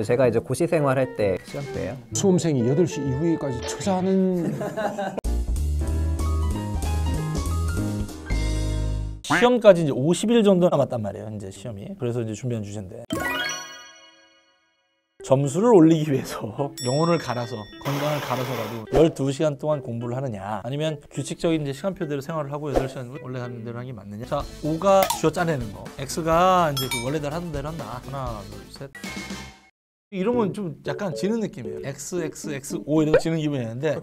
제가 이제 고시 생활할 때 시간대예요. 수험생이 8시 이후에까지 투자하는 시험까지 이제 50일 정도 남았단 말이에요. 이제 시험이. 그래서 이제 준비한 주제인데 점수를 올리기 위해서 영혼을 갈아서 건강을 갈아서라도 12시간 동안 공부를 하느냐, 아니면 규칙적인 이제 시간표대로 생활을 하고 8시간 원래 하는 대로 하는 게 맞느냐. 자, O가 쥐어 짜내는 거, X가 이제 그 원래대로 하는 대로 한다. 하나, 둘, 셋. 이러면 좀 약간 지는 느낌이에요. O 이런 거 지는 기분이었는데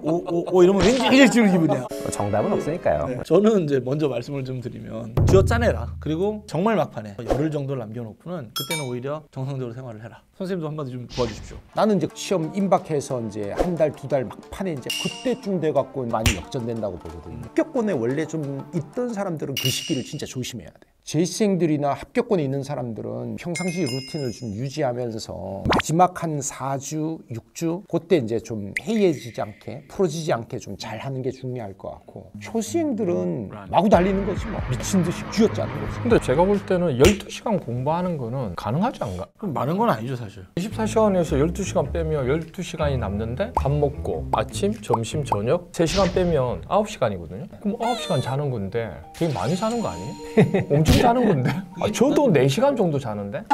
O 이러면 왠지 지는 기분이야. 정답은 없으니까요. 네. 저는 이제 먼저 말씀을 좀 드리면 쥐어 짜내라. 그리고 정말 막판에 열흘 정도를 남겨놓고는 그때는 오히려 정상적으로 생활을 해라. 선생님도 한마디 좀 도와주십시오. 나는 이제 시험 임박해서 이제 한 달, 2달 막판에 이제 그때쯤 돼갖고 많이 역전된다고 보거든요. 합격권에 원래 좀 있던 사람들은 그 시기를 진짜 조심해야 돼. 재시생들이나 합격권에 있는 사람들은 평상시 루틴을 좀 유지하면서 마지막 한 4주, 6주 그때 이제 좀 해이해지지 않게, 풀어지지 않게 좀 잘하는 게 중요할 것 같고, 초시생들은 마구 달리는 거지 뭐. 미친 듯이 쥐어짜는 거지. 근데 제가 볼 때는 12시간 공부하는 거는 가능하지 않나? 그럼 많은 건 아니죠 사실. 24시간에서 12시간 빼면 12시간이 남는데 밥 먹고 아침, 점심, 저녁 3시간 빼면 9시간이거든요. 그럼 9시간 자는 건데 되게 많이 자는 거 아니에요? 엄청 자는 건데? 저도 4시간 정도 자는데?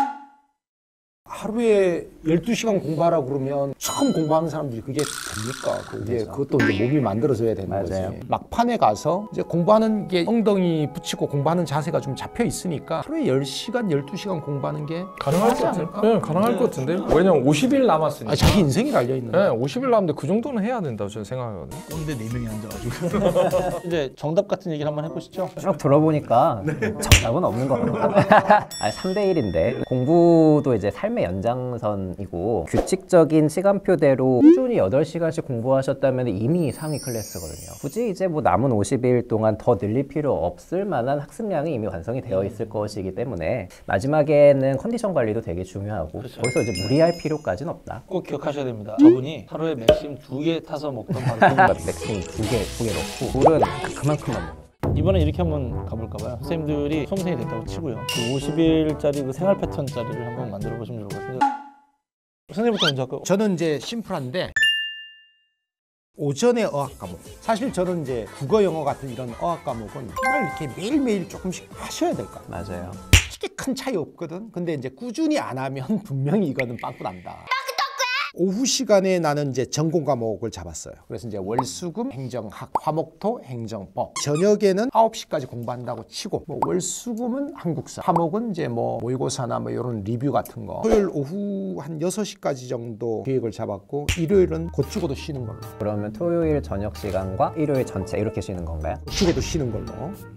하루에 12시간 공부하라고 그러면 처음 공부하는 사람들이 그게 됩니까? 그게 그것도 이제 몸이 만들어져야 되는 맞아요. 거지. 막판에 가서 이제 공부하는 게 엉덩이 붙이고 공부하는 자세가 좀 잡혀 있으니까 하루에 10시간, 12시간 공부하는 게 가능할 것 같은데? 네, 가능할 것 같은데? 왜냐면 50일 남았으니까. 자기 인생이 달려있는 네, 50일 남았는데 그 정도는 해야 된다고 저는 생각하거든요. 꼰대 4명이 앉아가지고 이제 정답 같은 얘기를 한번 해보시죠. 쭉 들어보니까 정답은 없는 것 같아요. 3대 1인데 공부도 이제 삶의 연장선이고 규칙적인 시간표대로 꾸준히 8시간씩 공부하셨다면 이미 상위 클래스거든요. 굳이 이제 뭐 남은 50일 동안 더 늘릴 필요 없을 만한 학습량이 이미 완성이 되어 있을 것이기 때문에 마지막에는 컨디션 관리도 되게 중요하고 거기서 이제 무리할 필요까지는 없다. 꼭 기억하셔야 됩니다. 저분이 하루에 맥심 2개 타서 먹던 방송 맥심 2개 넣고 물은 그만큼만 먹어요. 이번에 이렇게 한번 가볼까 봐요. 선생님들이 수험생이 됐다고 치고요. 그 50일짜리 그 생활 패턴짜리를 한번 만들어 보시면 좋을 것 같은데, 선생님부터 먼저 할까요? 저는 이제 심플한데 오전에 어학 과목, 사실 저는 이제 국어, 영어 같은 이런 어학 과목은 정말 이렇게 매일매일 조금씩 하셔야 될 것 같아요. 맞아요. 솔직히 큰 차이 없거든. 근데 이제 꾸준히 안 하면 분명히 이거는 빵꾸 난다. 오후 시간에 나는 이제 전공 과목을 잡았어요. 그래서 이제 월수금, 행정학, 화목토, 행정법. 저녁에는 9시까지 공부한다고 치고, 뭐 월수금은 한국사, 화목은 이제 뭐 모의고사나 뭐 이런 리뷰 같은 거. 토요일 오후 한 6시까지 정도 계획을 잡았고, 일요일은 곧 죽어도 쉬는 걸로. 그러면 토요일 저녁 시간과 일요일 전체 이렇게 쉬는 건가요? 죽어도 쉬는 걸로.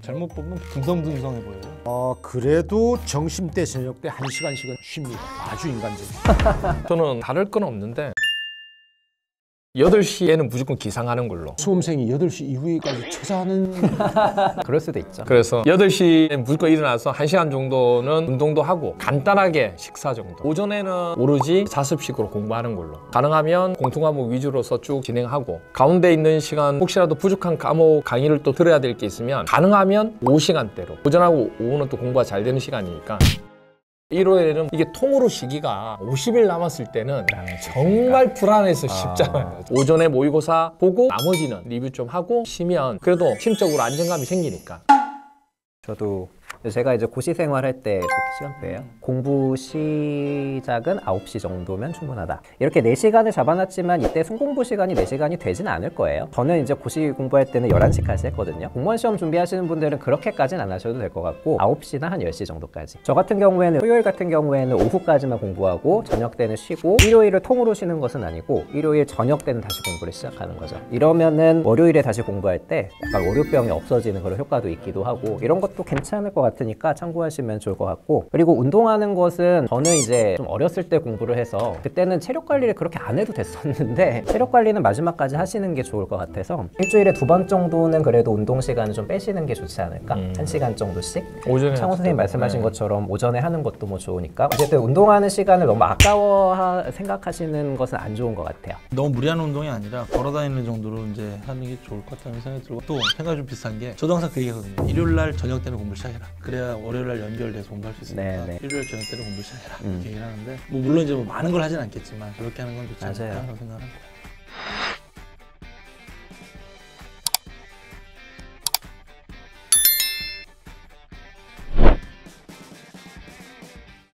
잘못 보면 듬성듬성해 보여요. 그래도 점심 때, 저녁 때 1시간씩은 쉽니다. 아주 인간적이에요. 저는 다를 건 없는데 8시에는 무조건 기상하는 걸로. 수험생이 8시 이후에까지 투자하는 그럴 수도 있죠. 그래서 8시에 무조건 일어나서 1시간 정도는 운동도 하고 간단하게 식사 정도. 오전에는 오로지 자습식으로 공부하는 걸로. 가능하면 공통과목 위주로서 쭉 진행하고, 가운데 있는 시간 혹시라도 부족한 과목 강의를 또 들어야 될 게 있으면 가능하면 5시간대로. 오전하고 오후는 또 공부가 잘 되는 시간이니까. 일요일에는 이게 통으로 쉬기가 50일 남았을 때는 정말 불안해서 쉽잖아요. 오전에 모의고사 보고 나머지는 리뷰 좀 하고 쉬면 그래도 심적으로 안정감이 생기니까. 저도 제가 이제 고시 생활할 때 시간표예요. 공부 시작은 9시 정도면 충분하다. 이렇게 4시간을 잡아놨지만 이때 순공부 시간이 4시간이 되진 않을 거예요. 저는 이제 고시 공부할 때는 11시까지 했거든요. 공무원 시험 준비하시는 분들은 그렇게까지는 안 하셔도 될 것 같고 9시나 한 10시 정도까지. 저 같은 경우에는 토요일 같은 경우에는 오후까지만 공부하고 저녁 때는 쉬고, 일요일을 통으로 쉬는 것은 아니고 일요일 저녁 때는 다시 공부를 시작하는 거죠. 이러면은 월요일에 다시 공부할 때 약간 월요병이 없어지는 그런 효과도 있기도 하고, 이런 것도 괜찮을 것 같으니까 참고하시면 좋을 것 같고, 그리고 운동하는 것은 저는 이제 좀 어렸을 때 공부를 해서 그때는 체력 관리를 그렇게 안 해도 됐었는데 체력 관리는 마지막까지 하시는 게 좋을 것 같아서 일주일에 2번 정도는 그래도 운동 시간을 좀 빼시는 게 좋지 않을까? 1시간 정도씩? 오전에 창호 선생님 말씀하신 것처럼 오전에 하는 것도 뭐 좋으니까 어쨌든 운동하는 시간을 너무 아까워 생각하시는 것은 안 좋은 것 같아요. 너무 무리한 운동이 아니라 걸어다니는 정도로 이제 하는 게 좋을 것 같다는 생각이 들고, 또 생각이 좀 비슷한 게 저도 항상 그 얘기하거든요. 일요일 날 저녁 때는 공부를 시작해라. 그래야 월요일 날 연결돼서 공부할 수 있으니까 네, 네. 일요일 저녁 때는 공부 시작해라 이렇게 얘기를 하는데 뭐 물론 이제 뭐 많은 걸 하진 않겠지만 그렇게 하는 건 좋지 않을까 맞아요. 라고 생각합니다.